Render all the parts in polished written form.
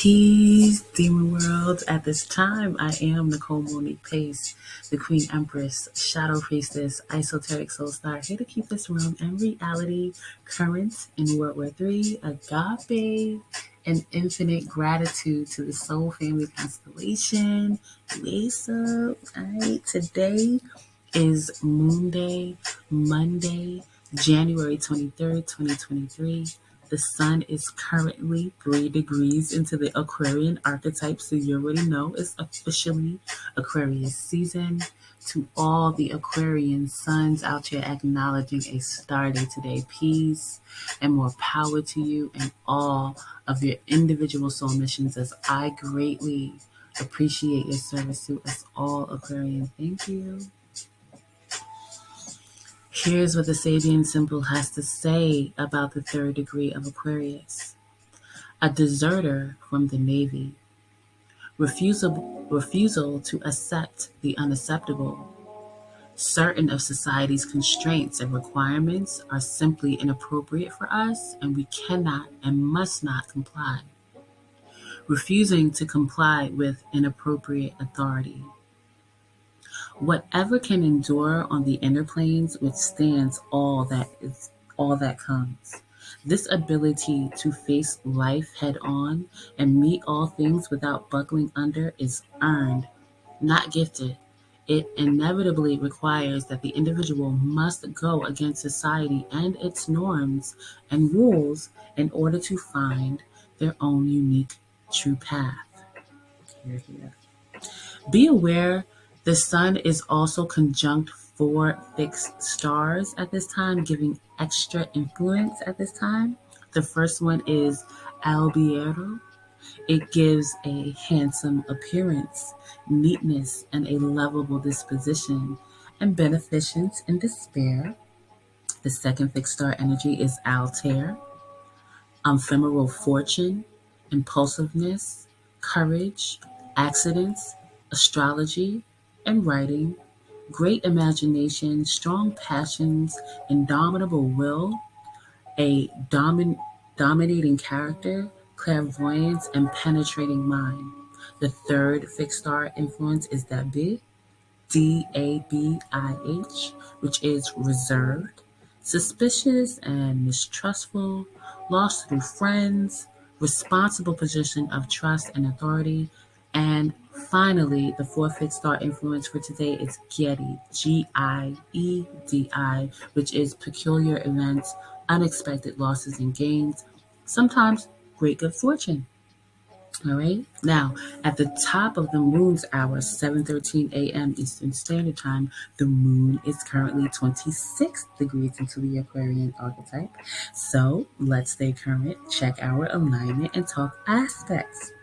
Peace, demon world. At this time, I am Nicole Monique Pace, the Queen Empress, Shadow Priestess, Esoteric Soul Star, here to keep this room and reality current in World War III, agape, and infinite gratitude to the Soul Family Constellation. What's up? Alright, today is Moondae, Monday, January 23rd, 2023. The sun is currently 3 degrees into the Aquarian archetype, so you already know it's officially Aquarius season. To all the Aquarian suns out here acknowledging a star day today, peace and more power to you and all of your individual soul missions, as I greatly appreciate your service to us all, Aquarian. Thank you. Here's what the Sabian symbol has to say about the 3rd degree of Aquarius. A deserter from the Navy. Refusal to accept the unacceptable. Certain of society's constraints and requirements are simply inappropriate for us, and we cannot and must not comply. Refusing to comply with inappropriate authority. Whatever can endure on the inner planes withstands all that comes. This ability to face life head on and meet all things without buckling under is earned, not gifted. It inevitably requires that the individual must go against society and its norms and rules in order to find their own unique true path. Here. Be aware the sun is also conjunct 4 fixed stars at this time, giving extra influence at this time. The first one is Albireo. It gives a handsome appearance, neatness, and a lovable disposition, and beneficence in despair. The second fixed star energy is Altair. Ephemeral fortune, impulsiveness, courage, accidents, astrology, and writing, great imagination, strong passions, indomitable will, a dominating character, clairvoyance, and penetrating mind. The third fixed star influence is Dabih, Dabih, which is reserved, suspicious and mistrustful, lost through friends, responsible position of trust and authority, and finally, the fourth fixed star influence for today is Giedi, Giedi, which is peculiar events, unexpected losses and gains, sometimes great good fortune. All right. Now, at the top of the moon's hour, 7:13 a.m. Eastern Standard Time, the moon is currently 26 degrees into the Aquarian archetype. So let's stay current, check our alignment, and talk aspects.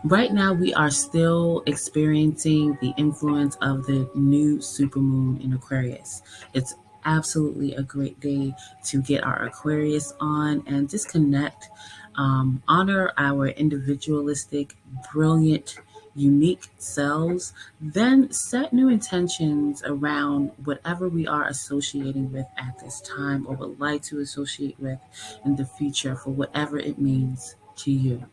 Right now, we are still experiencing the influence of the new supermoon in Aquarius. It's absolutely a great day to get our Aquarius on and disconnect, honor our individualistic, brilliant, unique selves, then set new intentions around whatever we are associating with at this time or would like to associate with in the future for whatever it means to you.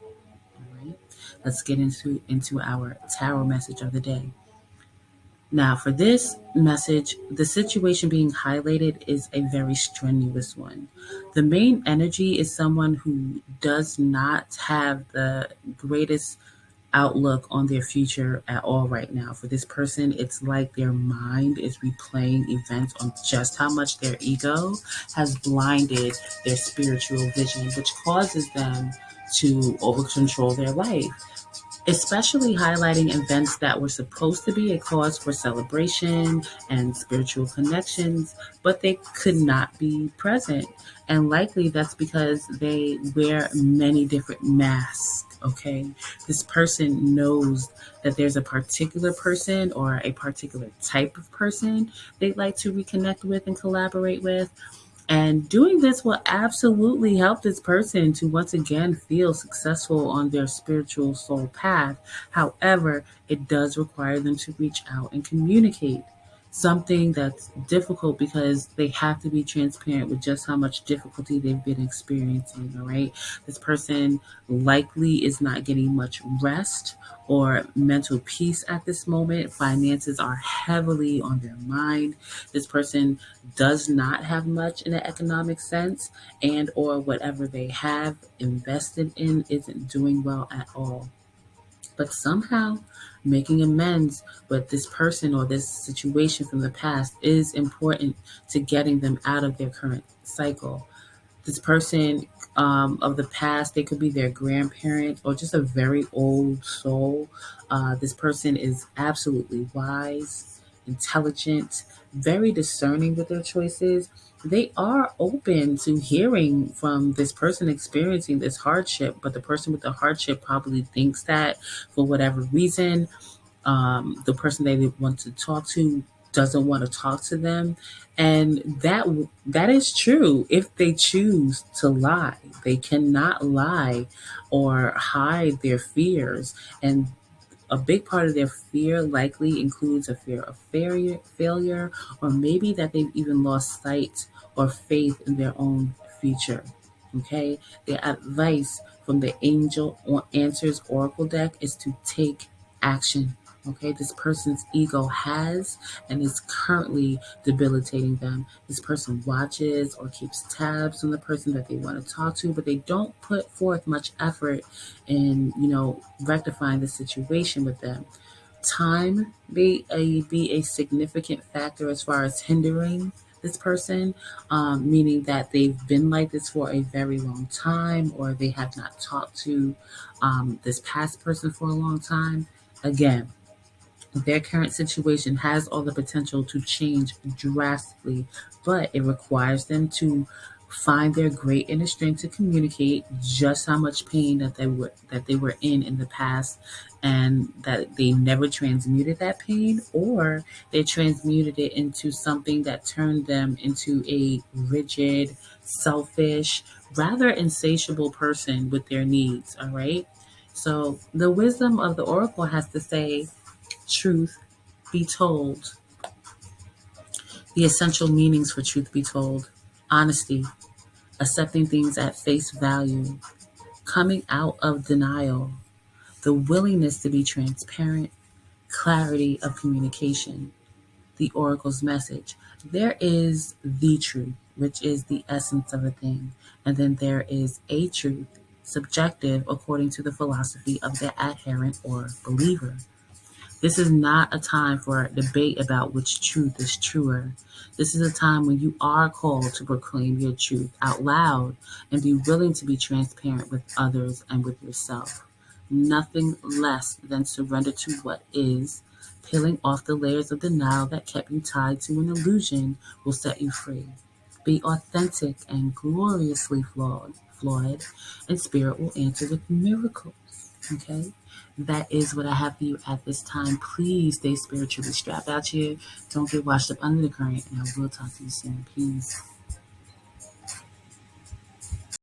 Let's get into our tarot message of the day. Now, for this message, the situation being highlighted is a very strenuous one. The main energy is someone who does not have the greatest outlook on their future at all right now. For this person, it's like their mind is replaying events on just how much their ego has blinded their spiritual vision, which causes them to over control their life, especially highlighting events that were supposed to be a cause for celebration and spiritual connections, but they could not be present. And likely that's because they wear many different masks, okay? This person knows that there's a particular person or a particular type of person they'd like to reconnect with and collaborate with. And doing this will absolutely help this person to once again feel successful on their spiritual soul path. However, it does require them to reach out and communicate. something that's difficult because they have to be transparent with just how much difficulty they've been experiencing, all right? This person likely is not getting much rest or mental peace at this moment. Finances are heavily on their mind. This person does not have much in an economic sense, and or whatever they have invested in isn't doing well at all. But somehow making amends with this person or this situation from the past is important to getting them out of their current cycle. This person of the past, they could be their grandparent or just a very old soul. This person is absolutely wise, intelligent, very discerning with their choices. They are open to hearing from this person experiencing this hardship, but the person with the hardship probably thinks that for whatever reason, the person they want to talk to doesn't want to talk to them, and that is true if they choose to lie. They cannot lie or hide their fears, and a big part of their fear likely includes a fear of failure, or maybe that they've even lost sight or faith in their own future. Okay, the advice from the Angel or Answers Oracle deck is to take action. Okay, this person's ego has and is currently debilitating them. This person watches or keeps tabs on the person that they want to talk to, but they don't put forth much effort in, rectifying the situation with them. Time may be a significant factor as far as hindering this person, meaning that they've been like this for a very long time, or they have not talked to this past person for a long time. Again, their current situation has all the potential to change drastically, but it requires them to find their great inner strength to communicate just how much pain that they were in the past, and that they never transmuted that pain, or they transmuted it into something that turned them into a rigid, selfish, rather insatiable person with their needs. All right. So the wisdom of the oracle has to say, truth be told, the essential meanings for truth be told: honesty, accepting things at face value, coming out of denial, the willingness to be transparent, clarity of communication. The oracle's message: there is the truth, which is the essence of a thing, and then there is a truth, subjective according to the philosophy of the adherent or believer. This is not a time for debate about which truth is truer. This is a time when you are called to proclaim your truth out loud and be willing to be transparent with others and with yourself. Nothing less than surrender to what is. Peeling off the layers of denial that kept you tied to an illusion will set you free. Be authentic and gloriously flawed, and spirit will answer with miracles. Okay? That is what I have for you at this time. Please stay spiritually strapped out here. Don't get washed up under the current, and I will talk to you soon. Peace.